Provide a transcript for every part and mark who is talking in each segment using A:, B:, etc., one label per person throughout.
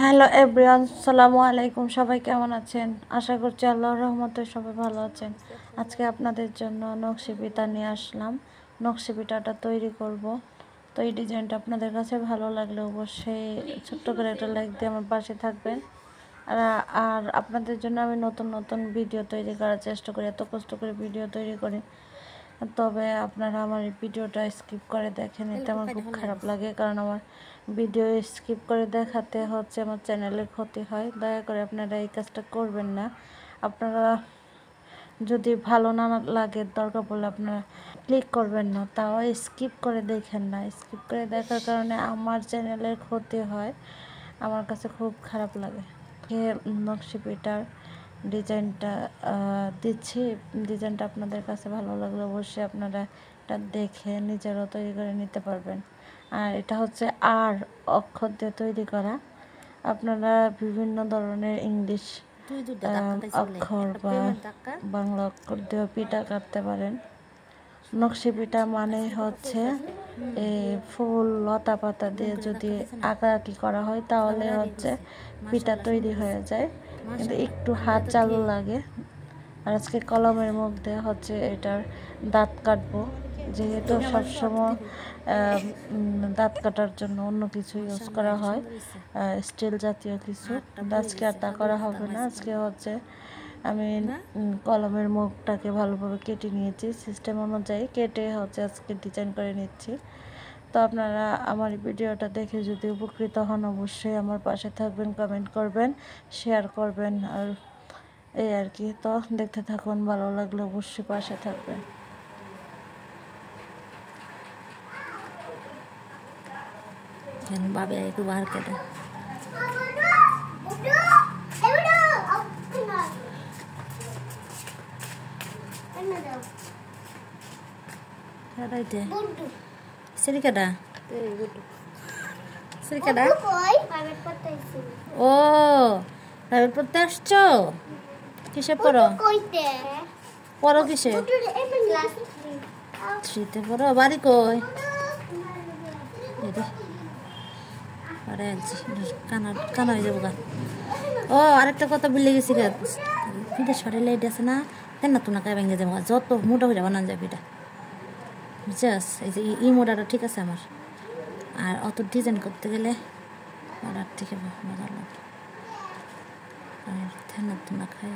A: Hello everyone, আসসালামু আলাইকুম। সবাই কেমন আছেন? আশা করছি আল্লাহর রহমতে সবাই ভালো আছেন। আজকে আপনাদের জন্য নকশি পিঠা নিয়ে আসলাম। নকশি পিঠাটা তৈরি করব। তো এই ডিজাইনটা আপনাদের কাছে ভালো লাগলে অবশ্যই ছোট্ট করে একটা লাইক দিয়ে আমার পাশে থাকবেন। আর আপনাদের জন্য আমি নতুন নতুন ভিডিও তৈরি করার চেষ্টা করি, এত কষ্ট করে ভিডিও তৈরি করি। তবে আপনারা আমার এই ভিডিওটা স্কিপ করে দেখেন, এতে আমার খুব খারাপ লাগে, কারণ আমার ভিডিও স্কিপ করে দেখাতে হচ্ছে আমার চ্যানেলের ক্ষতি হয়। দয়া করে আপনারা এই কাজটা করবেন না। আপনারা যদি ভালো না লাগে, দরকার পড়লে আপনারা ক্লিক করবেন না, তাও স্কিপ করে দেখেন না। স্কিপ করে দেখার কারণে আমার চ্যানেলের ক্ষতি হয়, আমার কাছে খুব খারাপ লাগে। নকশি পিঠার ডিজাইনটা দিচ্ছি। ডিজাইনটা আপনাদের কাছে ভালো লাগলে অবশ্যই আপনারা এটা দেখে নিজেরাও তৈরি করে নিতে পারবেন। আর এটা হচ্ছে অক্ষর দিয়ে তৈরি করা। আপনারা বিভিন্ন ধরনের ইংলিশ অক্ষর বা বাংলা অক্ষর দিয়ে পিঠা কাটতে পারেন। নকশি পিঠা মানে হচ্ছে ফুল লতা পাতা দিয়ে যদি আঁকাআঁকি করা হয় তাহলে হচ্ছে পিঠা তৈরি হয়ে যায়, কিন্তু একটু হাত চালু লাগে। আর আজকে কলমের মধ্যে হচ্ছে এটার দাঁত কাটবো, যেহেতু সবসময় দাঁত কাটার জন্য অন্য কিছু ইউজ করা হয়, স্টিল জাতীয় কিছু। আজকে আর তা করা হবে না। আজকে হচ্ছে আমি কলমের মুখটাকে ভালোভাবে কেটে নিয়েছি, সিস্টেম অনুযায়ী কেটে হচ্ছে আজকে ডিজাইন করে নিচ্ছি। তো আপনারা আমার ভিডিওটা দেখে যদি উপকৃত হন অবশ্যই আমার পাশে থাকবেন, কমেন্ট করবেন, শেয়ার করবেন, আর এই আর কি। তো দেখতে থাকুন, ভালো লাগলে অবশ্যই পাশে থাকবেন।
B: বাবে একটু বার কেটে সিরিকাটা সিরিকাটা ও প্রাইভেট পড়তে আসছো? কিসে পড়ো? পড়ো কিসে? থ্রিতে পড়ো। বাড়ি কই? কানা হয়ে যাবো গা। ও আরেকটা কথা বলে গেছি গা, বিদেশ পাড়ে লাইট আছে না, তাই না? তোমরা কায় ভেঙে যাবো, যত মোটা হয়ে যাবো না যাবে এটা, বুঝছাস? এই যে এই মোটাটা ঠিক আছে আমার, আর অত ডিজাইন করতে গেলে অর্ডার থেকে মজা লাগে। আর থেনা তোমরা খায়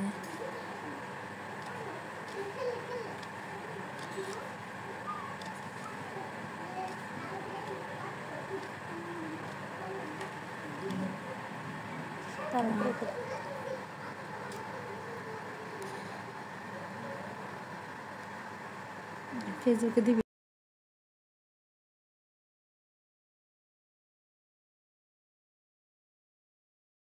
B: ফেসবুকে দিবি।